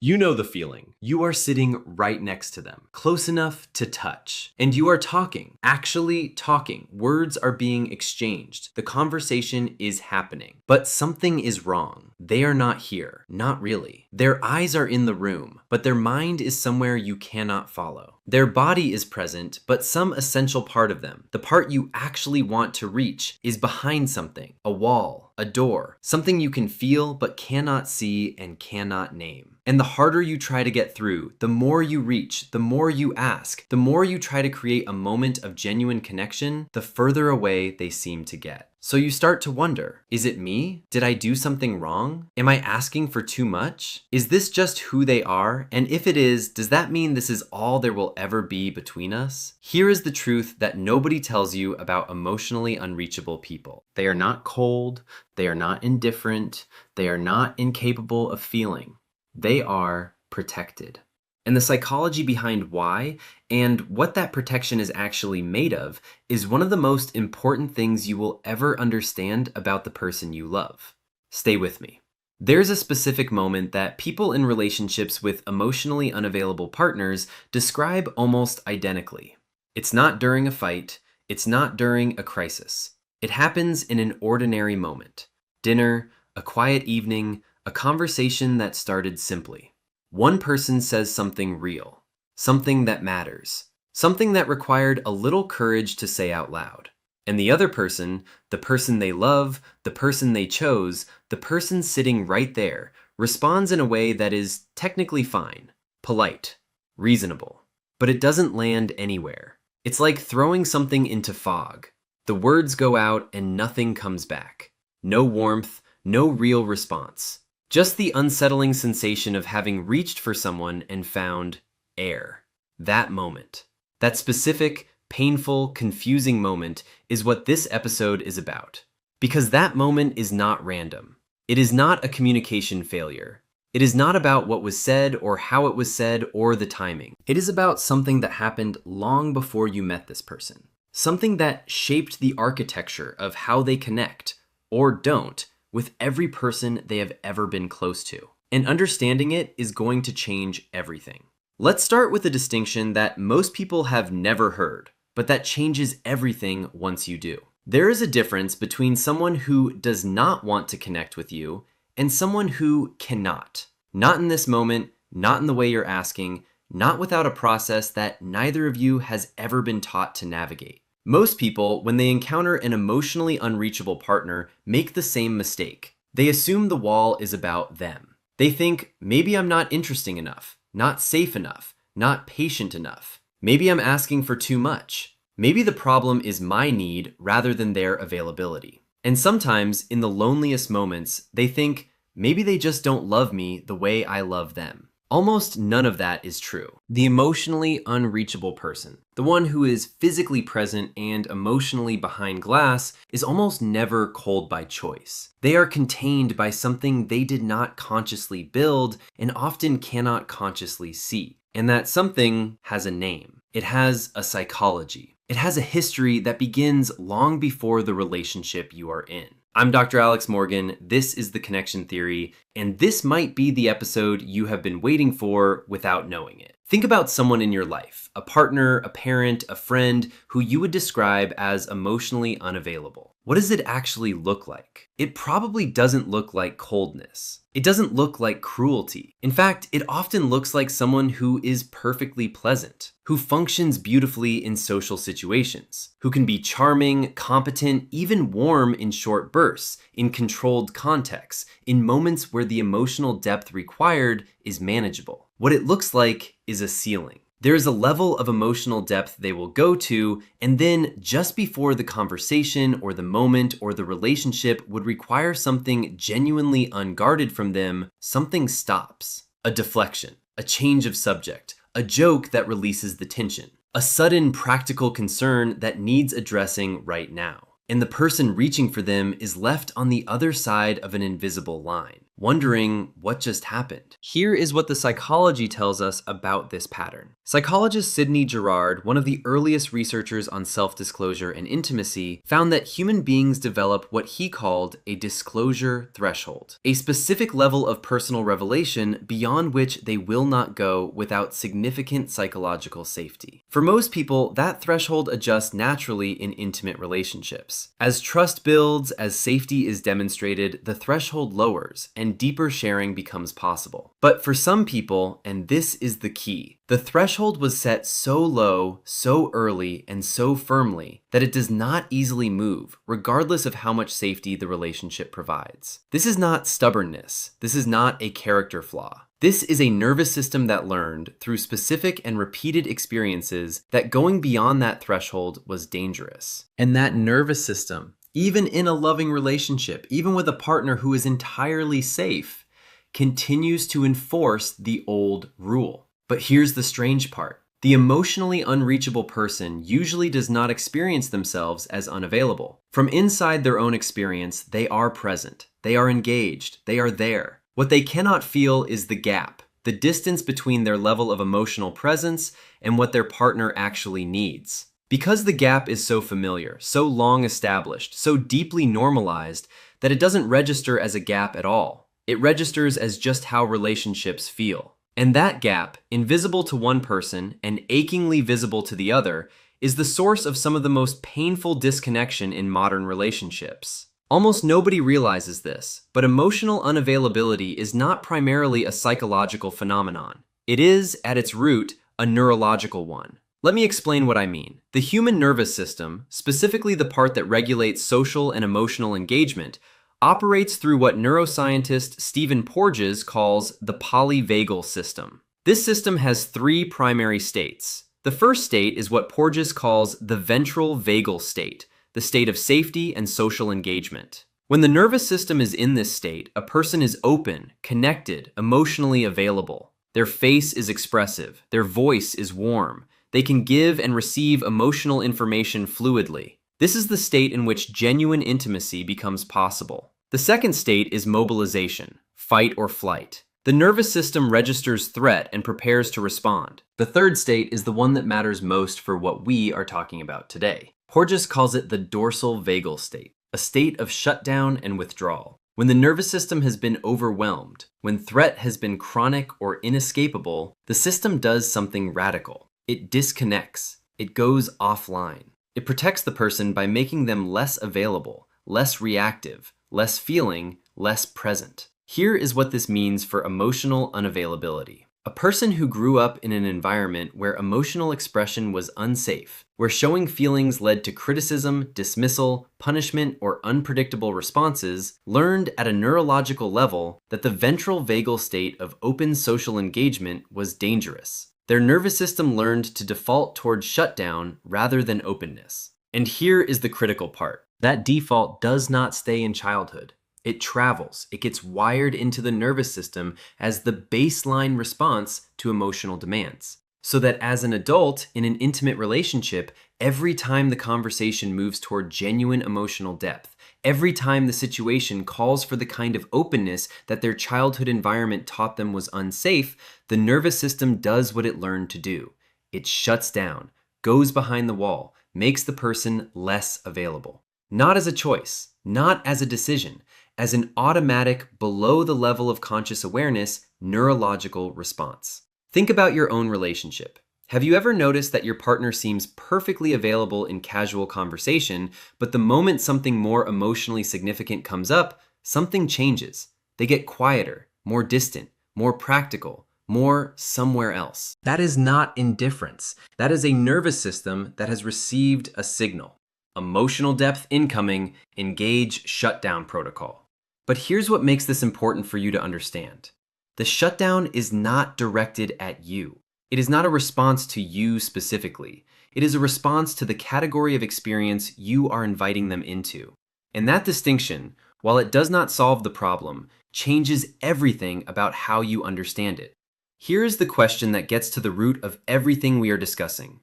You know the feeling. You are sitting right next to them, close enough to touch. And you are talking, actually talking. Words are being exchanged. The conversation is happening. But something is wrong. They are not here. Not really. Their eyes are in the room, but their mind is somewhere you cannot follow. Their body is present, but some essential part of them, the part you actually want to reach, is behind something, a wall, a door, something you can feel but cannot see and cannot name. And the harder you try to get through, the more you reach, the more you ask, the more you try to create a moment of genuine connection, the further away they seem to get. So you start to wonder, is it me? Did I do something wrong? Am I asking for too much? Is this just who they are? And if it is, does that mean this is all there will ever be between us? Here is the truth that nobody tells you about emotionally unreachable people. They are not cold, they are not indifferent, they are not incapable of feeling. They are protected. And the psychology behind why and what that protection is actually made of is one of the most important things you will ever understand about the person you love. Stay with me. There's a specific moment that people in relationships with emotionally unavailable partners describe almost identically. It's not during a fight. It's not during a crisis. It happens in an ordinary moment. Dinner, a quiet evening, a conversation that started simply. One person says something real, something that matters, something that required a little courage to say out loud. And the other person, the person they love, the person they chose, the person sitting right there, responds in a way that is technically fine, polite, reasonable. But it doesn't land anywhere. It's like throwing something into fog. The words go out and nothing comes back. No warmth, no real response. Just the unsettling sensation of having reached for someone and found air. That moment. That specific, painful, confusing moment is what this episode is about. Because that moment is not random. It is not a communication failure. It is not about what was said or how it was said or the timing. It is about something that happened long before you met this person. Something that shaped the architecture of how they connect, or don't, with every person they have ever been close to. And understanding it is going to change everything. Let's start with a distinction that most people have never heard, but that changes everything once you do. There is a difference between someone who does not want to connect with you and someone who cannot. Not in this moment, not in the way you're asking, not without a process that neither of you has ever been taught to navigate. Most people, when they encounter an emotionally unreachable partner, make the same mistake. They assume the wall is about them. They think, maybe I'm not interesting enough, not safe enough, not patient enough. Maybe I'm asking for too much. Maybe the problem is my need rather than their availability. And sometimes, in the loneliest moments, they think, maybe they just don't love me the way I love them. Almost none of that is true. The emotionally unreachable person, the one who is physically present and emotionally behind glass, is almost never cold by choice. They are contained by something they did not consciously build and often cannot consciously see. And that something has a name. It has a psychology. It has a history that begins long before the relationship you are in. I'm Dr. Alex Morgan, this is The Connection Theory, and this might be the episode you have been waiting for without knowing it. Think about someone in your life, a partner, a parent, a friend, who you would describe as emotionally unavailable. What does it actually look like? It probably doesn't look like coldness. It doesn't look like cruelty. In fact, it often looks like someone who is perfectly pleasant, who functions beautifully in social situations, who can be charming, competent, even warm in short bursts, in controlled contexts, in moments where the emotional depth required is manageable. What it looks like is a ceiling. There is a level of emotional depth they will go to, and then just before the conversation or the moment or the relationship would require something genuinely unguarded from them, something stops. A deflection, a change of subject, a joke that releases the tension, a sudden practical concern that needs addressing right now. And the person reaching for them is left on the other side of an invisible line. wondering what just happened. Here is what the psychology tells us about this pattern. Psychologist Sidney Girard, one of the earliest researchers on self-disclosure and intimacy, found that human beings develop what he called a disclosure threshold, a specific level of personal revelation beyond which they will not go without significant psychological safety. For most people, that threshold adjusts naturally in intimate relationships. As trust builds, as safety is demonstrated, the threshold lowers and deeper sharing becomes possible. But for some people, and this is the key, the threshold was set so low, so early, and so firmly that it does not easily move, regardless of how much safety the relationship provides. This is not stubbornness. This is not a character flaw. This is a nervous system that learned, through specific and repeated experiences, that going beyond that threshold was dangerous. And that nervous system, even in a loving relationship, even with a partner who is entirely safe, continues to enforce the old rule. But here's the strange part. The emotionally unreachable person usually does not experience themselves as unavailable. From inside their own experience, they are present. They are engaged. They are there. What they cannot feel is the gap, the distance between their level of emotional presence and what their partner actually needs. Because the gap is so familiar, so long established, so deeply normalized that it doesn't register as a gap at all. It registers as just how relationships feel. And that gap, invisible to one person and achingly visible to the other, is the source of some of the most painful disconnection in modern relationships. Almost nobody realizes this, but emotional unavailability is not primarily a psychological phenomenon. It is, at its root, a neurological one. Let me explain what I mean. The human nervous system, specifically the part that regulates social and emotional engagement, operates through what neuroscientist Stephen Porges calls the polyvagal system. This system has three primary states. The first state is what Porges calls the ventral vagal state, the state of safety and social engagement. When the nervous system is in this state, a person is open, connected, emotionally available. Their face is expressive. Their voice is warm. They can give and receive emotional information fluidly. This is the state in which genuine intimacy becomes possible. The second state is mobilization, fight or flight. The nervous system registers threat and prepares to respond. The third state is the one that matters most for what we are talking about today. Porges calls it the dorsal vagal state, a state of shutdown and withdrawal. When the nervous system has been overwhelmed, when threat has been chronic or inescapable, the system does something radical. It disconnects. It goes offline. It protects the person by making them less available, less reactive, less feeling, less present. Here is what this means for emotional unavailability. A person who grew up in an environment where emotional expression was unsafe, where showing feelings led to criticism, dismissal, punishment, or unpredictable responses, learned at a neurological level that the ventral vagal state of open social engagement was dangerous. Their nervous system learned to default towards shutdown rather than openness. And here is the critical part. That default does not stay in childhood. It travels. It gets wired into the nervous system as the baseline response to emotional demands. So that as an adult in an intimate relationship, every time the conversation moves toward genuine emotional depth, every time the situation calls for the kind of openness that their childhood environment taught them was unsafe, the nervous system does what it learned to do. It shuts down, goes behind the wall, makes the person less available. Not as a choice, not as a decision, as an automatic, below the level of conscious awareness, neurological response. Think about your own relationship. Have you ever noticed that your partner seems perfectly available in casual conversation, but the moment something more emotionally significant comes up, something changes? They get quieter, more distant, more practical, more somewhere else. That is not indifference. That is a nervous system that has received a signal. Emotional depth incoming, engage shutdown protocol. But here's what makes this important for you to understand. The shutdown is not directed at you. It is not a response to you specifically. It is a response to the category of experience you are inviting them into. And that distinction, while it does not solve the problem, changes everything about how you understand it. Here is the question that gets to the root of everything we are discussing.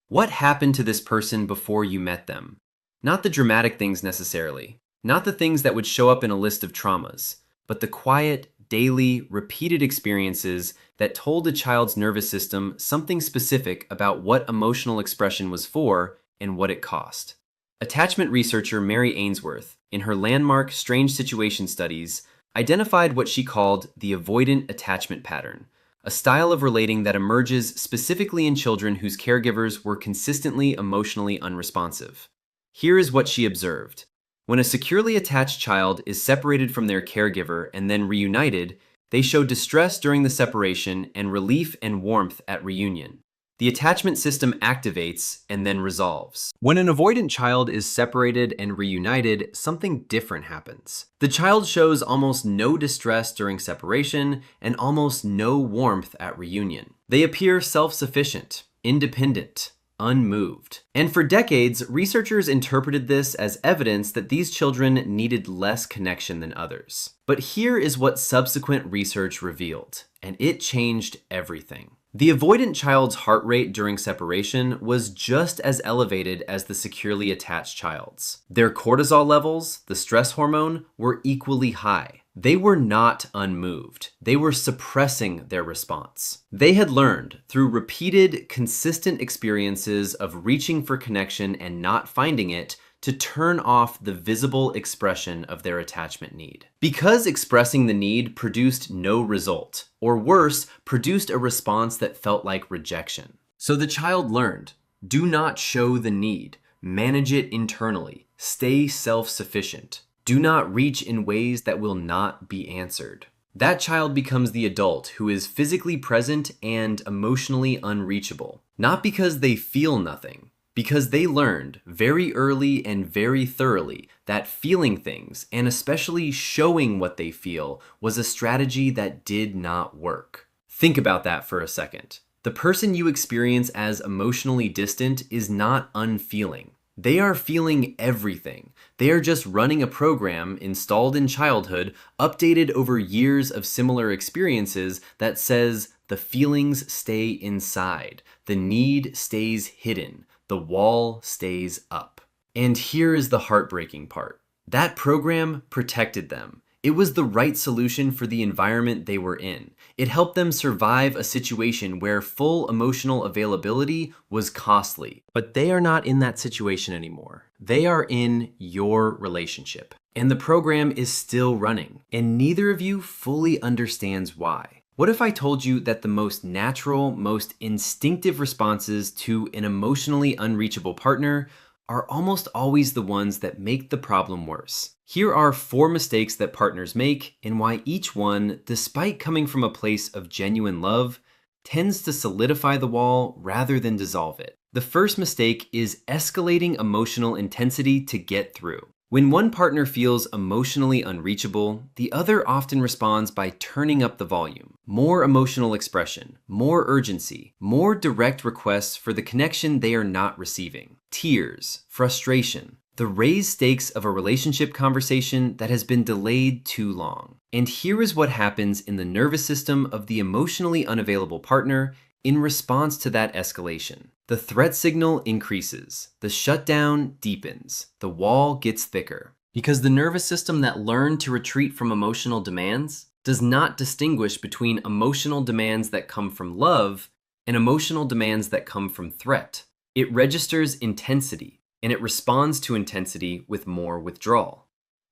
What happened to this person before you met them? Not the dramatic things necessarily, not the things that would show up in a list of traumas, but the quiet, daily, repeated experiences that told a child's nervous system something specific about what emotional expression was for and what it cost. Attachment researcher Mary Ainsworth, in her landmark Strange Situation Studies, identified what she called the avoidant attachment pattern, a style of relating that emerges specifically in children whose caregivers were consistently emotionally unresponsive. Here is what she observed. When a securely attached child is separated from their caregiver and then reunited, they show distress during the separation and relief and warmth at reunion. The attachment system activates and then resolves. When an avoidant child is separated and reunited, something different happens. The child shows almost no distress during separation and almost no warmth at reunion. They appear self-sufficient, independent, unmoved. And for decades, researchers interpreted this as evidence that these children needed less connection than others. But here is what subsequent research revealed, and it changed everything. The avoidant child's heart rate during separation was just as elevated as the securely attached child's. Their cortisol levels, the stress hormone, were equally high. They were not unmoved. They were suppressing their response. They had learned, through repeated, consistent experiences of reaching for connection and not finding it, to turn off the visible expression of their attachment need. Because expressing the need produced no result, or worse, produced a response that felt like rejection. So the child learned, do not show the need, manage it internally, stay self-sufficient. Do not reach in ways that will not be answered. That child becomes the adult who is physically present and emotionally unreachable, not because they feel nothing, because they learned very early and very thoroughly that feeling things, and especially showing what they feel, was a strategy that did not work. Think about that for a second. The person you experience as emotionally distant is not unfeeling. They are feeling everything. They are just running a program installed in childhood, updated over years of similar experiences that says the feelings stay inside, the need stays hidden, the wall stays up. And here is the heartbreaking part. That program protected them. It was the right solution for the environment they were in. It helped them survive a situation where full emotional availability was costly. But they are not in that situation anymore. They are in your relationship. And the program is still running. And neither of you fully understands why. What if I told you that the most natural, most instinctive responses to an emotionally unreachable partner are almost always the ones that make the problem worse? Here are 4 mistakes that partners make and why each one, despite coming from a place of genuine love, tends to solidify the wall rather than dissolve it. The first mistake is escalating emotional intensity to get through. When one partner feels emotionally unreachable, the other often responds by turning up the volume. More emotional expression, more urgency, more direct requests for the connection they are not receiving. Tears, frustration, the raised stakes of a relationship conversation that has been delayed too long. And here is what happens in the nervous system of the emotionally unavailable partner in response to that escalation. The threat signal increases, the shutdown deepens, the wall gets thicker. Because the nervous system that learned to retreat from emotional demands does not distinguish between emotional demands that come from love and emotional demands that come from threat. It registers intensity, and it responds to intensity with more withdrawal.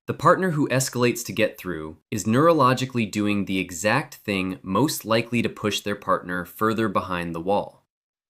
The partner who escalates to get through is neurologically doing the exact thing most likely to push their partner further behind the wall.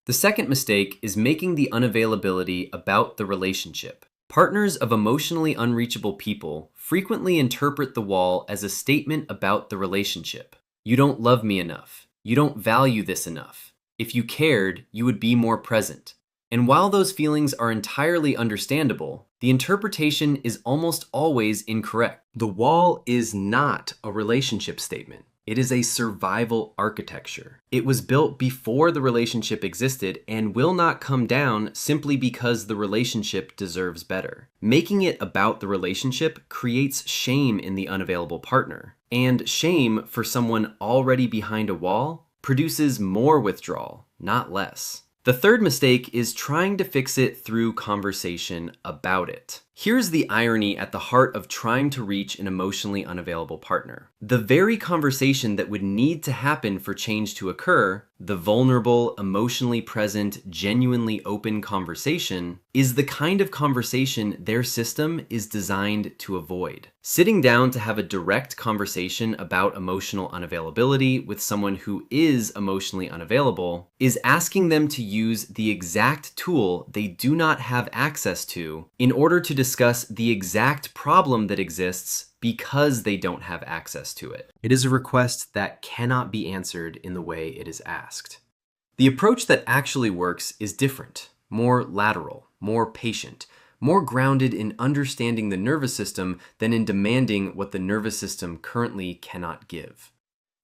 The second mistake is making the unavailability about the relationship. Partners of emotionally unreachable people frequently interpret the wall as a statement about the relationship. You don't love me enough. You don't value this enough. If you cared, you would be more present. And while those feelings are entirely understandable, the interpretation is almost always incorrect. The wall is not a relationship statement. It is a survival architecture. It was built before the relationship existed and will not come down simply because the relationship deserves better. Making it about the relationship creates shame in the unavailable partner. And shame for someone already behind a wall produces more withdrawal, not less. The third mistake is trying to fix it through conversation about it. Here's the irony at the heart of trying to reach an emotionally unavailable partner. The very conversation that would need to happen for change to occur, the vulnerable, emotionally present, genuinely open conversation, is the kind of conversation their system is designed to avoid. Sitting down to have a direct conversation about emotional unavailability with someone who is emotionally unavailable is asking them to use the exact tool they do not have access to in order to discuss the exact problem that exists because they don't have access to it. It is a request that cannot be answered in the way it is asked. The approach that actually works is different, more lateral, more patient, more grounded in understanding the nervous system than in demanding what the nervous system currently cannot give.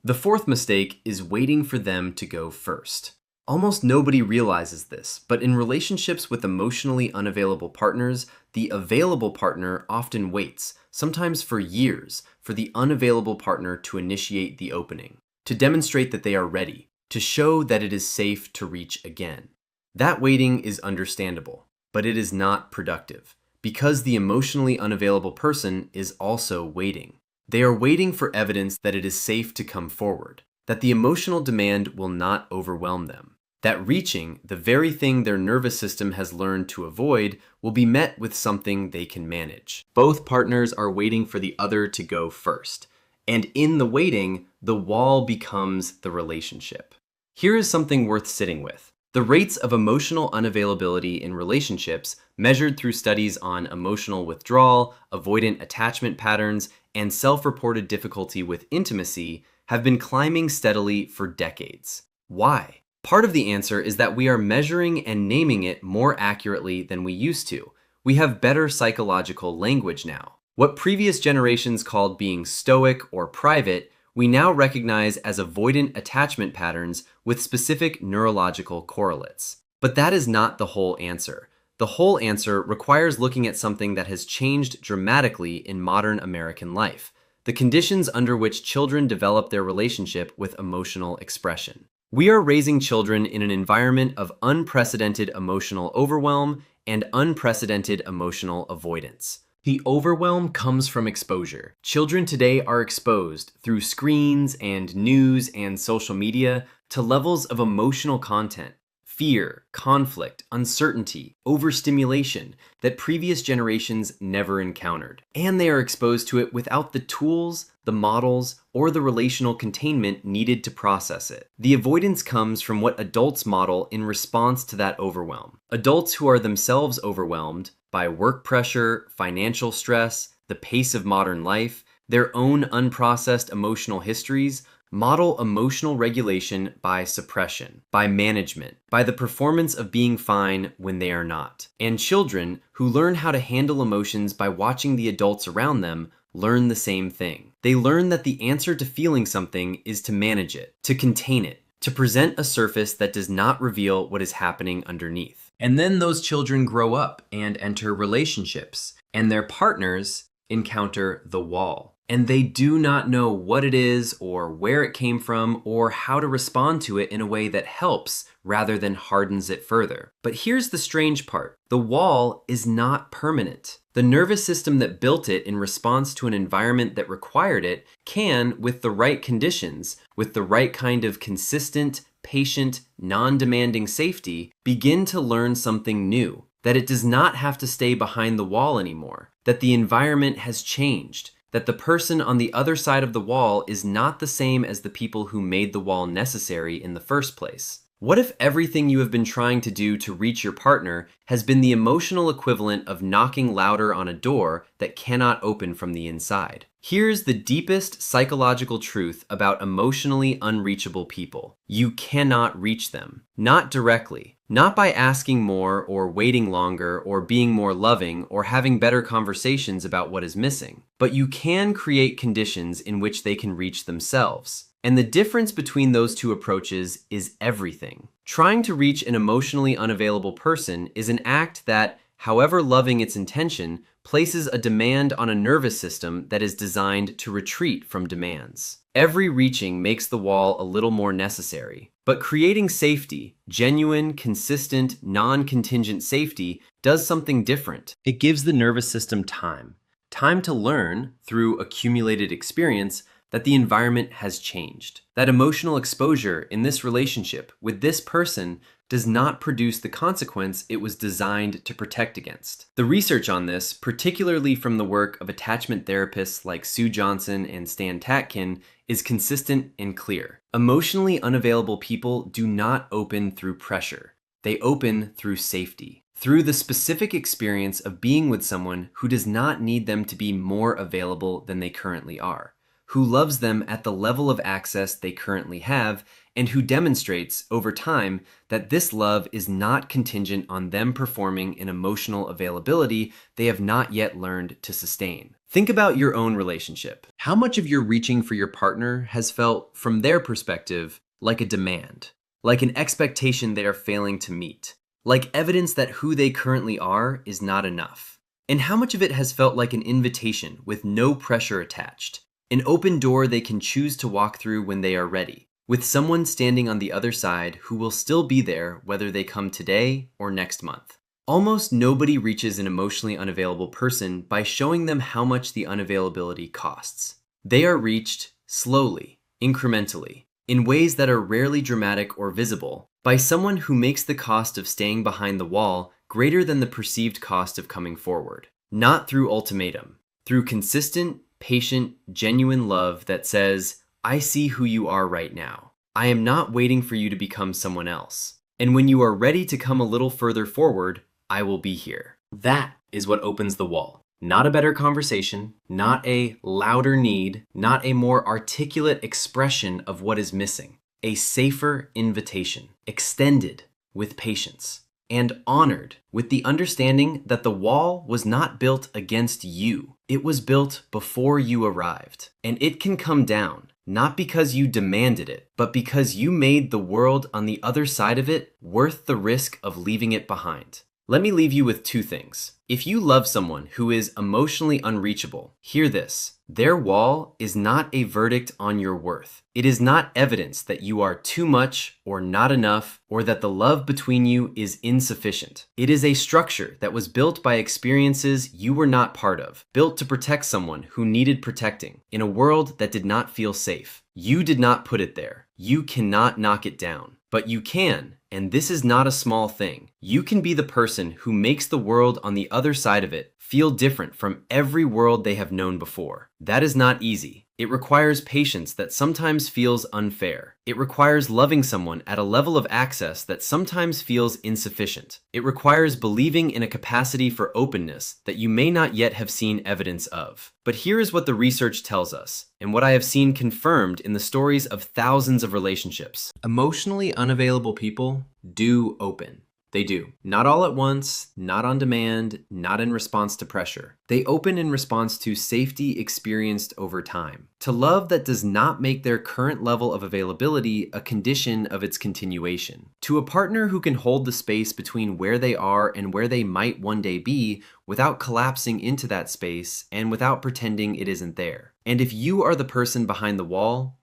The fourth mistake is waiting for them to go first. Almost nobody realizes this, but in relationships with emotionally unavailable partners, the available partner often waits, sometimes for years, for the unavailable partner to initiate the opening, to demonstrate that they are ready, to show that it is safe to reach again. That waiting is understandable, but it is not productive, because the emotionally unavailable person is also waiting. They are waiting for evidence that it is safe to come forward, that the emotional demand will not overwhelm them, that reaching, the very thing their nervous system has learned to avoid, will be met with something they can manage. Both partners are waiting for the other to go first, and in the waiting, the wall becomes the relationship. Here is something worth sitting with. The rates of emotional unavailability in relationships, measured through studies on emotional withdrawal, avoidant attachment patterns, and self-reported difficulty with intimacy, have been climbing steadily for decades. Why? Part of the answer is that we are measuring and naming it more accurately than we used to. We have better psychological language now. What previous generations called being stoic or private, we now recognize as avoidant attachment patterns with specific neurological correlates. But that is not the whole answer. The whole answer requires looking at something that has changed dramatically in modern American life: the conditions under which children develop their relationship with emotional expression. We are raising children in an environment of unprecedented emotional overwhelm and unprecedented emotional avoidance. The overwhelm comes from exposure. Children today are exposed through screens and news and social media to levels of emotional content, fear, conflict, uncertainty, overstimulation that previous generations never encountered. And they are exposed to it without the tools, the models, or the relational containment needed to process it. The avoidance comes from what adults model in response to that overwhelm. Adults who are themselves overwhelmed by work pressure, financial stress, the pace of modern life, their own unprocessed emotional histories, model emotional regulation by suppression, by management, by the performance of being fine when they are not. And children who learn how to handle emotions by watching the adults around them learn the same thing. They learn that the answer to feeling something is to manage it, to contain it, to present a surface that does not reveal what is happening underneath. And then those children grow up and enter relationships, and their partners encounter the wall. And they do not know what it is or where it came from or how to respond to it in a way that helps rather than hardens it further. But here's the strange part. The wall is not permanent. The nervous system that built it in response to an environment that required it can, with the right conditions, with the right kind of consistent, patient, non-demanding safety, begin to learn something new. That it does not have to stay behind the wall anymore. That the environment has changed. That the person on the other side of the wall is not the same as the people who made the wall necessary in the first place. What if everything you have been trying to do to reach your partner has been the emotional equivalent of knocking louder on a door that cannot open from the inside? Here's the deepest psychological truth about emotionally unreachable people. You cannot reach them. Not directly. Not by asking more or waiting longer or being more loving or having better conversations about what is missing. But you can create conditions in which they can reach themselves. And the difference between those two approaches is everything. Trying to reach an emotionally unavailable person is an act that, however loving its intention, places a demand on a nervous system that is designed to retreat from demands. Every reaching makes the wall a little more necessary. But creating safety, genuine, consistent, non-contingent safety, does something different. It gives the nervous system time to learn through accumulated experience that the environment has changed. That emotional exposure in this relationship with this person does not produce the consequence it was designed to protect against. The research on this, particularly from the work of attachment therapists like Sue Johnson and Stan Tatkin, is consistent and clear. Emotionally unavailable people do not open through pressure. They open through safety, through the specific experience of being with someone who does not need them to be more available than they currently are, who loves them at the level of access they currently have, and who demonstrates over time that this love is not contingent on them performing an emotional availability they have not yet learned to sustain. Think about your own relationship. How much of your reaching for your partner has felt, from their perspective, like a demand, like an expectation they are failing to meet, like evidence that who they currently are is not enough? And how much of it has felt like an invitation with no pressure attached, an open door they can choose to walk through when they are ready, with someone standing on the other side who will still be there whether they come today or next month? Almost nobody reaches an emotionally unavailable person by showing them how much the unavailability costs. They are reached slowly, incrementally, in ways that are rarely dramatic or visible, by someone who makes the cost of staying behind the wall greater than the perceived cost of coming forward. Not through ultimatum, through consistent, patient, genuine love that says, I see who you are right now. I am not waiting for you to become someone else. And when you are ready to come a little further forward, I will be here. That is what opens the wall. Not a better conversation, not a louder need, not a more articulate expression of what is missing. A safer invitation, extended with patience, and honored with the understanding that the wall was not built against you. It was built before you arrived. And it can come down, not because you demanded it, but because you made the world on the other side of it worth the risk of leaving it behind. Let me leave you with two things. If you love someone who is emotionally unreachable, hear this. Their wall is not a verdict on your worth. It is not evidence that you are too much or not enough, or that the love between you is insufficient. It is a structure that was built by experiences you were not part of, built to protect someone who needed protecting in a world that did not feel safe. You did not put it there. You cannot knock it down, but you can. And this is not a small thing. You can be the person who makes the world on the other side of it feel different from every world they have known before. That is not easy. It requires patience that sometimes feels unfair. It requires loving someone at a level of access that sometimes feels insufficient. It requires believing in a capacity for openness that you may not yet have seen evidence of. But here is what the research tells us, and what I have seen confirmed in the stories of thousands of relationships. Emotionally unavailable people do open. They do. Not all at once, not on demand, not in response to pressure. They open in response to safety experienced over time, to love that does not make their current level of availability a condition of its continuation, to a partner who can hold the space between where they are and where they might one day be without collapsing into that space and without pretending it isn't there. And if you are the person behind the wall,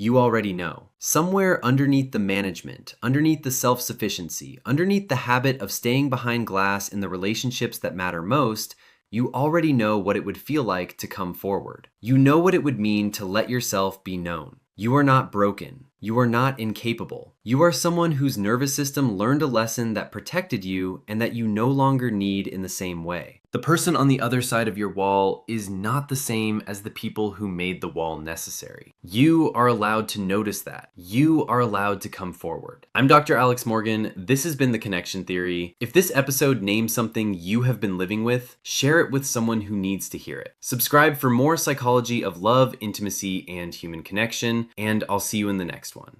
you already know. Somewhere underneath the management, underneath the self-sufficiency, underneath the habit of staying behind glass in the relationships that matter most, you already know what it would feel like to come forward. You know what it would mean to let yourself be known. You are not broken. You are not incapable. You are someone whose nervous system learned a lesson that protected you and that you no longer need in the same way. The person on the other side of your wall is not the same as the people who made the wall necessary. You are allowed to notice that. You are allowed to come forward. I'm Dr. Alex Morgan. This has been The Connection Theory. If this episode names something you have been living with, share it with someone who needs to hear it. Subscribe for more psychology of love, intimacy, and human connection, and I'll see you in the next one.